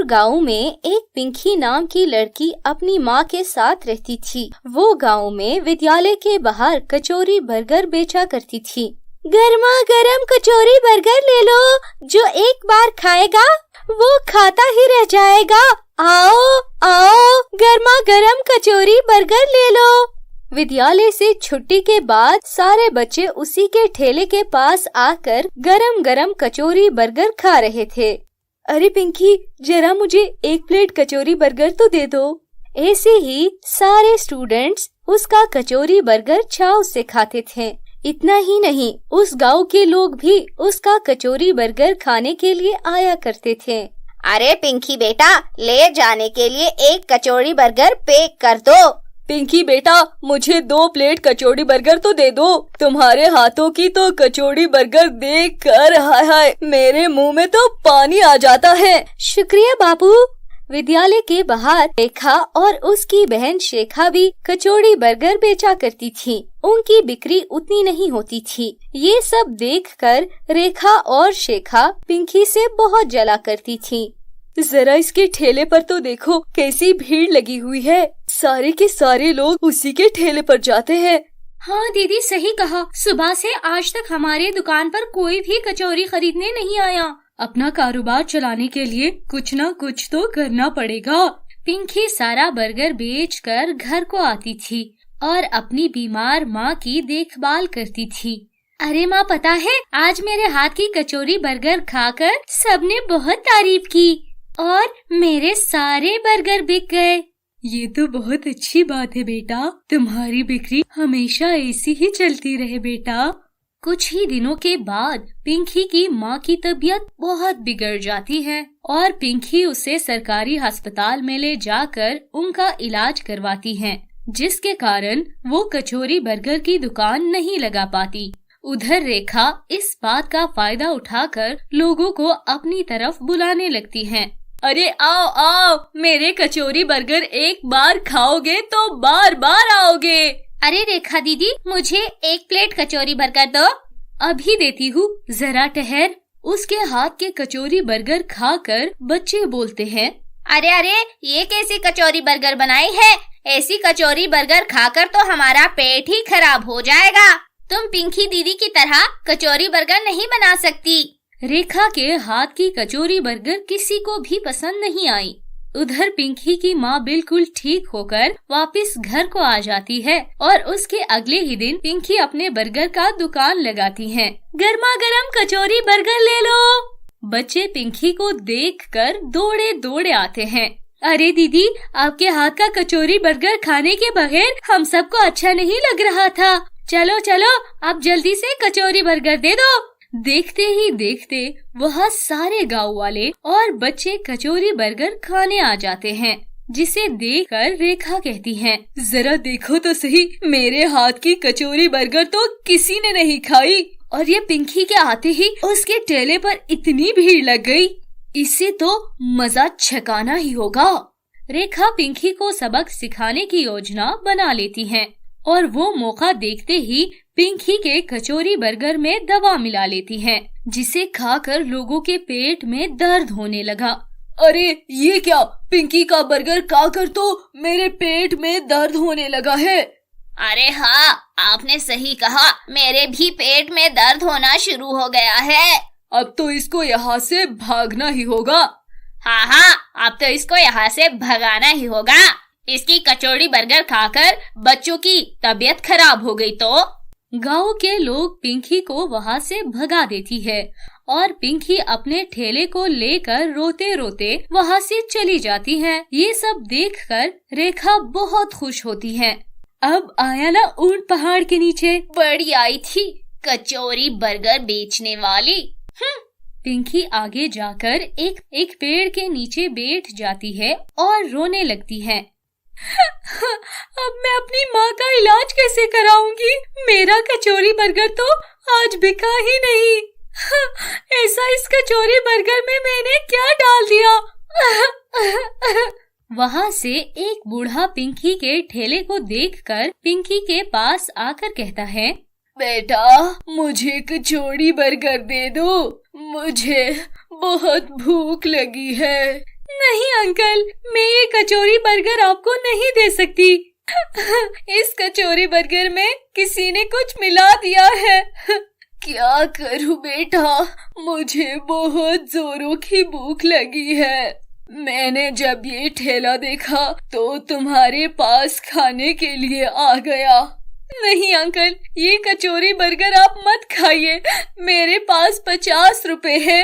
दूर गांव में एक पिंकी नाम की लड़की अपनी माँ के साथ रहती थी। वो गांव में विद्यालय के बाहर कचौरी बर्गर बेचा करती थी। गर्मा गर्म कचौरी बर्गर ले लो, जो एक बार खाएगा वो खाता ही रह जाएगा। आओ आओ, गर्मा गर्म कचौरी बर्गर ले लो। विद्यालय से छुट्टी के बाद सारे बच्चे उसी के ठेले के पास आकर गरम गरम कचौरी बर्गर खा रहे थे। अरे पिंकी, जरा मुझे एक प्लेट कचौरी बर्गर तो दे दो। ऐसे ही सारे स्टूडेंट्स उसका कचौरी बर्गर चाव से खाते थे। इतना ही नहीं, उस गांव के लोग भी उसका कचौरी बर्गर खाने के लिए आया करते थे। अरे पिंकी बेटा, ले जाने के लिए एक कचौरी बर्गर पैक कर दो। पिंकी बेटा, मुझे 2 प्लेट कचौड़ी बर्गर तो दे दो। तुम्हारे हाथों की तो कचौड़ी बर्गर देखकर हाय हाय मेरे मुंह में तो पानी आ जाता है। शुक्रिया बाबू। विद्यालय के बाहर रेखा और उसकी बहन शेखा भी कचौड़ी बर्गर बेचा करती थी। उनकी बिक्री उतनी नहीं होती थी। ये सब देखकर रेखा और शेखा पिंकी से बहुत जला करती थी। जरा इसके ठेले पर तो देखो कैसी भीड़ लगी हुई है। सारे के सारे लोग उसी के ठेले पर जाते हैं। हाँ दीदी, सही कहा। सुबह से आज तक हमारे दुकान पर कोई भी कचौरी खरीदने नहीं आया। अपना कारोबार चलाने के लिए कुछ न कुछ तो करना पड़ेगा। पिंकी सारा बर्गर बेचकर घर को आती थी और अपनी बीमार माँ की देखभाल करती थी। अरे माँ, पता है आज मेरे हाथ की कचौरी बर्गर खाकर सबने बहुत तारीफ की और मेरे सारे बर्गर बिक गए। ये तो बहुत अच्छी बात है बेटा। तुम्हारी बिक्री हमेशा ऐसी ही चलती रहे बेटा। कुछ ही दिनों के बाद पिंकी की माँ की तबीयत बहुत बिगड़ जाती है और पिंकी उसे सरकारी अस्पताल में ले जाकर उनका इलाज करवाती है, जिसके कारण वो कचौरी बर्गर की दुकान नहीं लगा पाती। उधर रेखा इस बात का फायदा उठाकर लोगों को अपनी तरफ बुलाने लगती है। अरे आओ आओ, मेरे कचौरी बर्गर एक बार खाओगे तो बार बार आओगे। अरे रेखा दीदी, मुझे एक प्लेट कचौरी बर्गर दो। अभी देती हूँ, जरा ठहर। उसके हाथ के कचौरी बर्गर खाकर बच्चे बोलते हैं, अरे अरे, ये कैसी कचौरी बर्गर बनाई है? ऐसी कचौरी बर्गर खाकर तो हमारा पेट ही खराब हो जाएगा। तुम पिंकी दीदी की तरह कचौरी बर्गर नहीं बना सकती। रेखा के हाथ की कचौरी बर्गर किसी को भी पसंद नहीं आई। उधर पिंकी की माँ बिल्कुल ठीक होकर वापस घर को आ जाती है और उसके अगले ही दिन पिंकी अपने बर्गर का दुकान लगाती है। गर्मा गर्म कचौरी बर्गर ले लो। बच्चे पिंकी को देखकर दौड़े दौड़े आते हैं। अरे दीदी, आपके हाथ का कचौरी बर्गर खाने के बगैर हम सबको अच्छा नहीं लग रहा था। चलो चलो, आप जल्दी से कचौरी बर्गर दे दो। देखते ही देखते वहाँ सारे गांव वाले और बच्चे कचौरी बर्गर खाने आ जाते हैं, जिसे देखकर रेखा कहती है, जरा देखो तो सही, मेरे हाथ की कचौरी बर्गर तो किसी ने नहीं खाई। और ये पिंकी के आते ही उसके ठेले पर इतनी भीड़ लग गई। इसे तो मजा छकाना ही होगा। रेखा पिंकी को सबक सिखाने की योजना बना लेती है और वो मौका देखते ही पिंकी के कचौरी बर्गर में दवा मिला लेती है, जिसे खाकर लोगों के पेट में दर्द होने लगा। अरे ये क्या, पिंकी का बर्गर खाकर तो मेरे पेट में दर्द होने लगा है। अरे हाँ, आपने सही कहा, मेरे भी पेट में दर्द होना शुरू हो गया है। अब तो इसको यहाँ से भागना ही होगा। हाँ हाँ, अब तो इसको यहाँ से भगाना ही होगा। इसकी कचौड़ी बर्गर खाकर बच्चों की तबीयत खराब हो गई तो। गांव के लोग पिंकी को वहाँ से भगा देती है और पिंकी अपने ठेले को लेकर रोते रोते वहाँ से चली जाती है। ये सब देखकर रेखा बहुत खुश होती है। अब आया ना ऊंट पहाड़ के नीचे। बड़ी आई थी कचौरी बर्गर बेचने वाली। पिंकी आगे जाकर एक पेड़ के नीचे बैठ जाती है और रोने लगती है। अब मैं अपनी माँ का इलाज कैसे कराऊंगी? मेरा कचौरी बर्गर तो आज बिका ही नहीं। ऐसा इस कचौरी बर्गर में मैंने क्या डाल दिया? वहाँ से एक बूढ़ा पिंकी के ठेले को देखकर पिंकी के पास आकर कहता है, बेटा मुझे कचौड़ी बर्गर दे दो, मुझे बहुत भूख लगी है। नहीं अंकल, मैं ये कचौरी बर्गर आपको नहीं दे सकती। इस कचौरी बर्गर में किसी ने कुछ मिला दिया है। क्या करूं बेटा, मुझे बहुत जोरों की भूख लगी है। मैंने जब ये ठेला देखा तो तुम्हारे पास खाने के लिए आ गया। नहीं अंकल, ये कचौरी बर्गर आप मत खाइए, मेरे पास 50 रुपए है,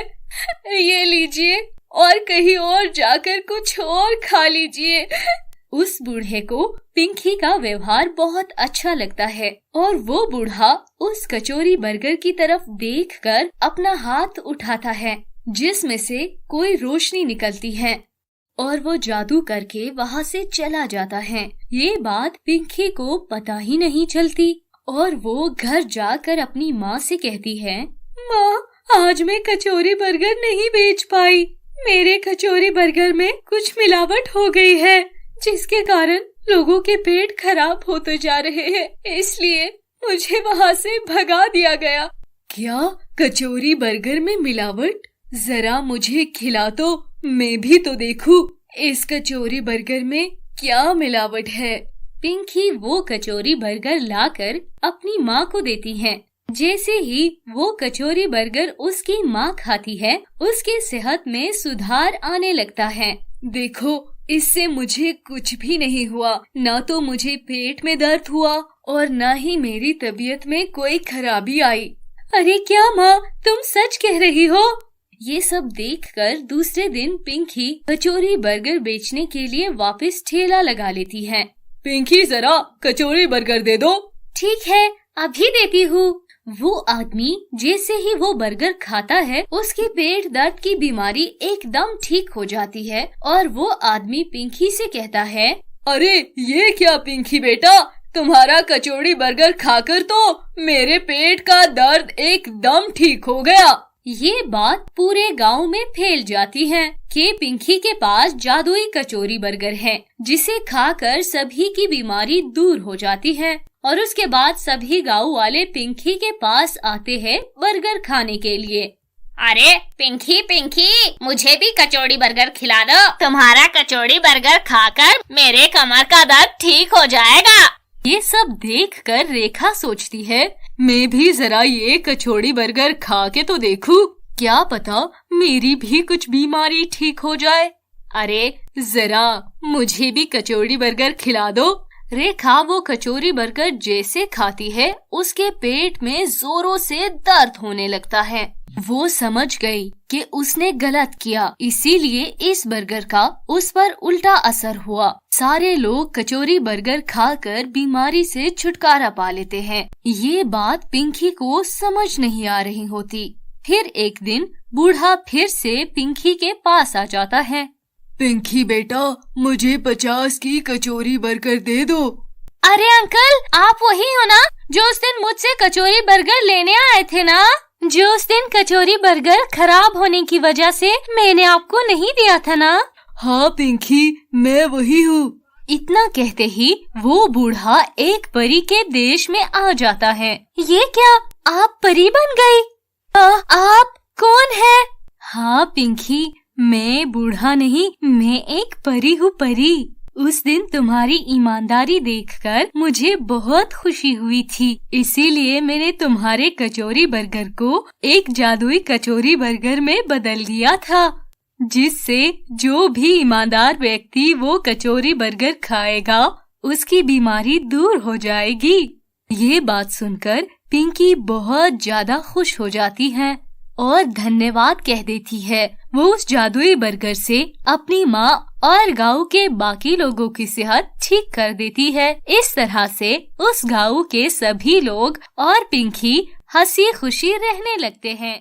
ये लीजिए और कहीं और जाकर कुछ और खा लीजिए। उस बूढ़े को पिंकी का व्यवहार बहुत अच्छा लगता है और वो बूढ़ा उस कचौरी बर्गर की तरफ देखकर अपना हाथ उठाता है जिसमें से कोई रोशनी निकलती है और वो जादू करके वहाँ से चला जाता है। ये बात पिंकी को पता ही नहीं चलती और वो घर जाकर अपनी माँ से कहती है, माँ, आज मैं कचौरी बर्गर नहीं बेच पाई। मेरे कचौरी बर्गर में कुछ मिलावट हो गई है जिसके कारण लोगों के पेट खराब होते जा रहे हैं, इसलिए मुझे वहाँ से भगा दिया गया। क्या कचौरी बर्गर में मिलावट? जरा मुझे खिला तो मैं भी तो देखूं इस कचौरी बर्गर में क्या मिलावट है। पिंकी वो कचौरी बर्गर लाकर अपनी माँ को देती है। जैसे ही वो कचौरी बर्गर उसकी माँ खाती है, उसके सेहत में सुधार आने लगता है। देखो, इससे मुझे कुछ भी नहीं हुआ, न तो मुझे पेट में दर्द हुआ और न ही मेरी तबीयत में कोई खराबी आई। अरे क्या माँ, तुम सच कह रही हो? ये सब देखकर दूसरे दिन पिंकी कचौरी बर्गर बेचने के लिए वापस ठेला लगा लेती है। पिंकी, जरा कचौरी बर्गर दे दो। ठीक है, अभी देती हूँ। वो आदमी जैसे ही वो बर्गर खाता है, उसके पेट दर्द की बीमारी एकदम ठीक हो जाती है और वो आदमी पिंकी से कहता है, अरे ये क्या पिंकी बेटा, तुम्हारा कचौड़ी बर्गर खाकर तो मेरे पेट का दर्द एकदम ठीक हो गया। ये बात पूरे गांव में फैल जाती है कि पिंकी के पास जादुई कचौरी बर्गर है जिसे खाकर सभी की बीमारी दूर हो जाती है और उसके बाद सभी गांव वाले पिंकी के पास आते हैं बर्गर खाने के लिए। अरे पिंकी पिंकी, मुझे भी कचौड़ी बर्गर खिला दो, तुम्हारा कचौड़ी बर्गर खाकर मेरे कमर का दर्द ठीक हो जाएगा। ये सब देखकर रेखा सोचती है, मैं भी जरा ये कचौड़ी बर्गर खा के तो देखूं, क्या पता मेरी भी कुछ बीमारी ठीक हो जाए। अरे जरा मुझे भी कचौड़ी बर्गर खिला दो। रेखा वो कचौरी बर्गर जैसे खाती है, उसके पेट में जोरों से दर्द होने लगता है। वो समझ गई कि उसने गलत किया, इसीलिए इस बर्गर का उस पर उल्टा असर हुआ। सारे लोग कचौरी बर्गर खाकर बीमारी से छुटकारा पा लेते हैं। ये बात पिंकी को समझ नहीं आ रही होती। फिर एक दिन बूढ़ा फिर से पिंकी के पास आ जाता है। पिंकी बेटा, मुझे 50 की कचौरी बर्गर दे दो। अरे अंकल, आप वही हो ना जो उस दिन मुझसे कचौरी बर्गर लेने आए थे ना? जो उस दिन कचौरी बर्गर खराब होने की वजह से मैंने आपको नहीं दिया था ना? हाँ पिंकी, मैं वही हूँ। इतना कहते ही वो बूढ़ा एक परी के देश में आ जाता है। ये क्या, आप परी बन गई? आप कौन है? हाँ पिंकी, मैं बूढ़ा नहीं, मैं एक परी हूँ, परी। उस दिन तुम्हारी ईमानदारी देखकर मुझे बहुत खुशी हुई थी, इसीलिए मैंने तुम्हारे कचौरी बर्गर को एक जादुई कचौरी बर्गर में बदल दिया था, जिससे जो भी ईमानदार व्यक्ति वो कचौरी बर्गर खाएगा उसकी बीमारी दूर हो जाएगी। ये बात सुनकर पिंकी बहुत ज्यादा खुश हो जाती है और धन्यवाद कह देती है। वो उस जादुई बर्गर से अपनी माँ और गांव के बाकी लोगों की सेहत ठीक कर देती है। इस तरह से उस गांव के सभी लोग और पिंकी हंसी खुशी रहने लगते हैं।